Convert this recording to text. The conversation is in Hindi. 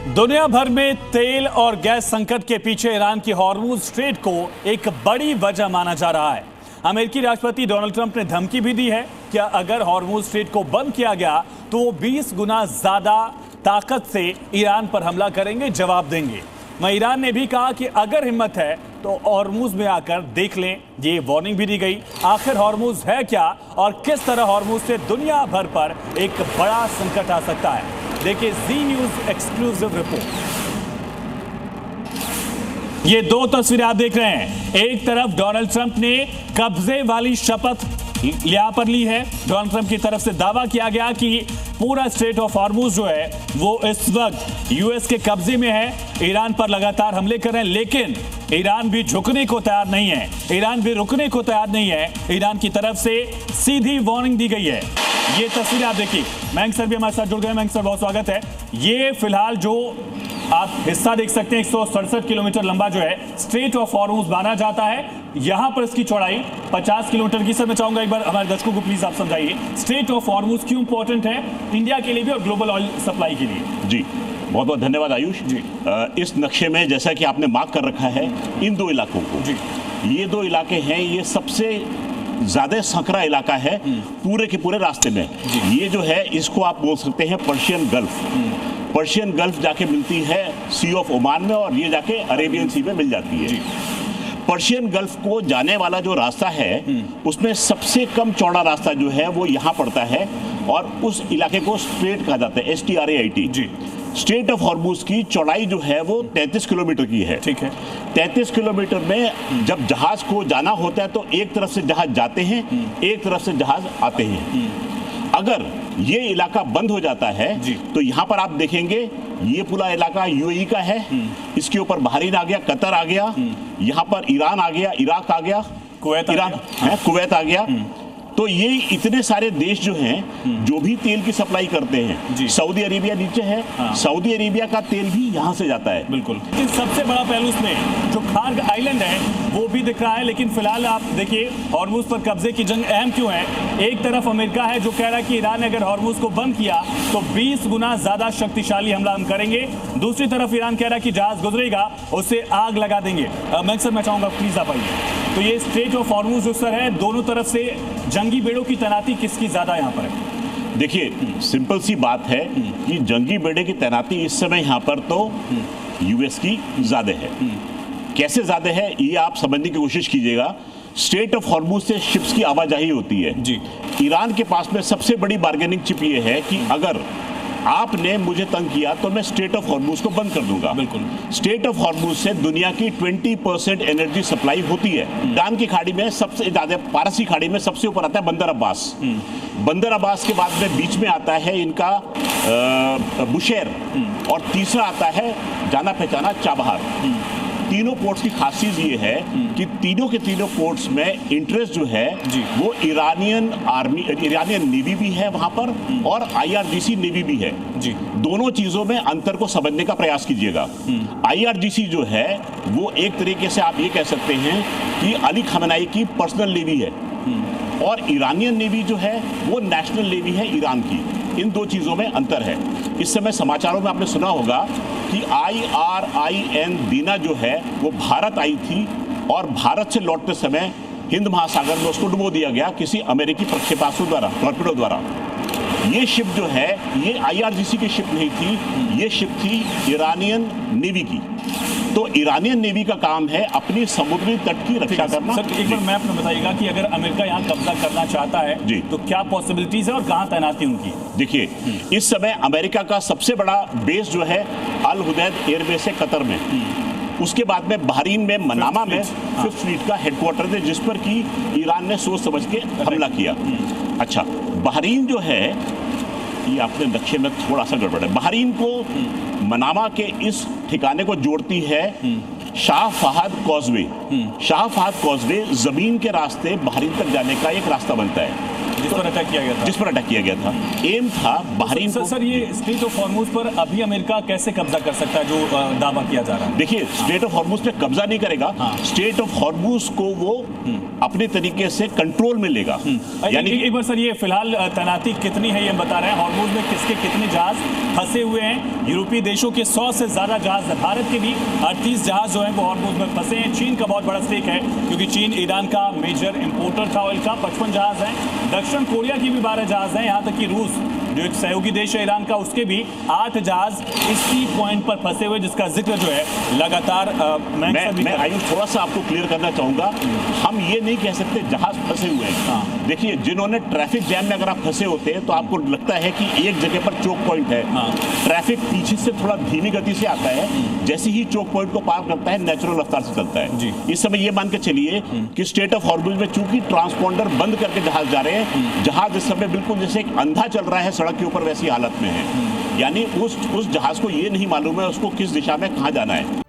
दुनिया भर में तेल और गैस संकट के पीछे ईरान की हॉर्मुज स्ट्रेट को एक बड़ी वजह माना जा रहा है। अमेरिकी राष्ट्रपति डोनाल्ड ट्रंप ने धमकी भी दी है कि अगर हॉर्मुज स्ट्रेट को बंद किया गया तो वो 20 गुना ज्यादा ताकत से ईरान पर हमला करेंगे, जवाब देंगे। वहीं ईरान ने भी कहा कि अगर हिम्मत है तो हॉर्मुज में आकर देख लें। ये वार्निंग भी दी गई। आखिर हॉर्मुज है क्या और किस तरह हॉर्मुज से दुनिया भर पर एक बड़ा संकट आ सकता है, देखिए जी न्यूज एक्सक्लूसिव रिपोर्ट। ये दो तस्वीरें आप देख रहे हैं। एक तरफ डोनाल्ड ट्रंप ने कब्जे वाली शपथ यहाँ पर ली है। डोनाल्ड ट्रंप की तरफ से दावा किया गया कि पूरा स्ट्रेट ऑफ हॉर्मुज जो है वो इस वक्त यूएस के कब्जे में है। ईरान पर लगातार हमले कर रहे हैं, लेकिन ईरान भी झुकने को तैयार नहीं है, ईरान भी रुकने को तैयार नहीं है। ईरान की तरफ से सीधी वार्निंग दी गई है। ये तस्वीरें आप देखिए। मयंक सर भी हमारे साथ जुड़ गए। मयंक सर, बहुत स्वागत है। ये फिलहाल जो आप हिस्सा देख सकते हैं 167 किलोमीटर लंबा जो है स्ट्रेट ऑफ हॉर्मुज माना जाता है। यहां पर इसकी चौड़ाई 50 किलोमीटर की। सर मैं चाहूंगा एक बार हमारे दर्शकों को प्लीज आप समझाइए स्ट्रेट ऑफ हॉर्मुज क्यों इंपॉर्टेंट है इंडिया के लिए भी और ग्लोबल ऑयल सप्लाई के लिए। जी बहुत बहुत धन्यवाद आयुष जी। इस नक्शे में जैसा कि आपने मार्क कर रखा है इन दो इलाकों को जी, ये दो इलाके हैं, ये सबसे ज्यादा संकरा इलाका है पूरे के पूरे रास्ते में। ये जो है इसको आप बोल सकते हैं पर्शियन गल्फ। पर्शियन गल्फ जाके मिलती है सी ऑफ ओमान में और ये जाके अरेबियन सी में मिल जाती है। पर्शियन गल्फ को जाने वाला जो रास्ता है उसमें सबसे कम चौड़ा रास्ता जो है वो यहाँ पड़ता है और उस इलाके को स्ट्रेट कहा जाता है, STRAIT जी। स्ट्रेट ऑफ हॉर्मुज की चौड़ाई जो है वो 33 किलोमीटर की है। ठीक है। 33 किलोमीटर में जब जहाज को जाना होता है तो एक तरफ से जहाज जाते हैं, एक तरफ से जहाज आते हैं। अगर ये इलाका बंद हो जाता है तो यहाँ पर आप देखेंगे ये पूरा इलाका UAE का है। इसके ऊपर बहरीन आ गया, कतर आ गया, यहाँ पर ईरान आ गया, इराक आ गया, कुवैत आ गया। तो ये इतने सारे देश जो हैं जो भी तेल की सप्लाई करते हैं, सऊदी अरेबिया नीचे है। हाँ। सऊदी अरेबिया का तेल भी यहाँ से जाता है। बिल्कुल। सबसे बड़ा पहलू इसमें जो खार्ग आइलैंड है वो भी दिख रहा है, लेकिन फिलहाल आप देखिए हॉर्मुज पर कब्जे की जंग अहम क्यों है। एक तरफ अमेरिका है जो कह रहा है कि ईरान ने अगर हॉर्मुज को बंद किया तो 20 गुना ज्यादा शक्तिशाली हमला हम करेंगे। दूसरी तरफ ईरान कह रहा है कि जहाज गुजरेगा उससे आग लगा देंगे। मैं सर मैं चाहूंगा प्लीज आप आइए। तो ये स्ट्रेट ऑफ हॉर्मुज जो सर है, दोनों तरफ से जंगी बेड़ों की तैनाती किसकी ज्यादा यहाँ पर है? देखिए सिंपल सी बात है कि जंगी बेड़े की तैनाती इस समय यहाँ पर तो यूएस की ज्यादा है। कैसे ज्यादा है ये आप समझने की कोशिश कीजिएगा। स्ट्रेट ऑफ हॉर्मुज से शिप्स की आवाजाही होती है जी। ईरान के पास में सबसे बड़ी बार्गेनिंग चिप ये है कि अगर आपने मुझे तंग किया तो मैं स्ट्रेट ऑफ हॉर्मुज को बंद कर दूंगा। बिल्कुल। स्ट्रेट ऑफ हॉर्मुज से दुनिया की 20% एनर्जी सप्लाई होती है। ईरान की खाड़ी में सबसे ज्यादा, पारसी खाड़ी में सबसे ऊपर आता है बंदर अब्बास। बंदर अब्बास के बाद में बीच में आता है इनका बुशेर और तीसरा आता है जाना पहचाना चाबहार। तीनों पोर्ट्स की खासियत ये है कि तीनों के तीनों पोर्ट्स में इंटरेस्ट जो है वो ईरानियन नेवी भी है वहां पर और IRGC नेवी भी है जी। दोनों चीजों में अंतर को समझने का प्रयास कीजिएगा। IRGC जो है वो एक तरीके से आप ये कह सकते हैं कि अली खamenei की पर्सनल नेवी है और ईरानियन नेवी जो है वो नेशनल नेवी है ईरान की। इन दो चीजों में अंतर है। इस समय समाचारों में आपने सुना होगा कि IRIN दीना जो है वो भारत आई थी और भारत से लौटते समय हिंद महासागर में उसको डुबो दिया गया किसी अमेरिकी प्रक्षेपास्त्र द्वारा, टॉर्पेडो द्वारा। ये शिप जो है ये IRGC की शिप नहीं थी, ये शिप थी ईरानियन नेवी की। तो ईरानियन नेवी का काम है अपनी समुद्री तट की रक्षा करना। सर एक बार मैप में बताइएगा कि अगर अमेरिका यहाँ कब्जा करना चाहता है जी तो क्या पॉसिबिलिटीज है और कहाँ तैनाती उनकी? देखिए इस समय अमेरिका का सबसे बड़ा बेस जो है अल हुदैद एयरबेस है कतर में। उसके बाद में बहरीन में मनामा में 5th फ्लीट का हेडक्वार्टर है जिस पर कि ईरान ने सोच समझ के हमला किया। अच्छा, बहरीन जो है ये आपने नक्शे में थोड़ा सा गड़बड़ है। बहरीन को मनामा के इस ठिकाने को जोड़ती है शाह फहद कॉजवे। शाह फहद कॉजवे जमीन के रास्ते बहरीन तक जाने का एक रास्ता बनता है। जिस पर अटैक किया गया था, जिस पर अटैक किया गया था। एम था बहरीन को। सर ये स्ट्रेट ऑफ हॉर्मुज पर अभी अमेरिका कैसे कब्जा कर सकता है, जो दावा किया जा रहा है? देखिए, स्ट्रेट ऑफ हॉर्मुज पे कब्जा नहीं करेगा, स्ट्रेट ऑफ हॉर्मुज को वो अपने तरीके से कंट्रोल में लेगा। यानी एक बार सर, ये फिलहाल तैनाती कितनी है ये बता रहे हैं? हॉर्मुज में किसके कितने जहाज फंसे हुए हैं? यूरोपीय देशों के 100 से ज्यादा जहाज, भारत के भी 38 जहाज जो है वो हॉर्मुज में फंसे हैं। चीन का बहुत बड़ा स्टेक है, क्योंकि चीन ईरान का मेजर इंपोर्टर था ऑयल का। 55 जहाज हैं। दक्षिण कोरिया की भी 12 जहाज हैं। यहाँ तक कि रूस जो एक सहयोगी देश है ईरान का, उसके भी 8 जहाज इसी पॉइंट पर फंसे हुए, जिसका जिक्र जो है लगातार मैं आयुष थोड़ा सा आपको क्लियर करना चाहूंगा। हम ये नहीं कह सकते जहाज फंसे हुए हैं। देखिए, जिन्होंने ट्रैफिक जैम में अगर आप फंसे होते हैं तो आपको लगता है कि एक जगह पर चोक पॉइंट है, ट्रैफिक पीछे से थोड़ा धीमी गति से आता है, जैसे ही चोक पॉइंट को पार करता है नेचुरल रफ्तार से चलता है। इस समय ये मान के चलिए कि स्ट्रेट ऑफ हॉर्मुज में चूंकि ट्रांसपॉन्डर बंद करके जहाज जा रहे हैं, जहाज इस समय बिल्कुल जैसे एक अंधा चल रहा है सड़क के ऊपर, वैसी हालत में है। यानी उस जहाज को ये नहीं मालूम है उसको किस दिशा में कहाँ जाना है।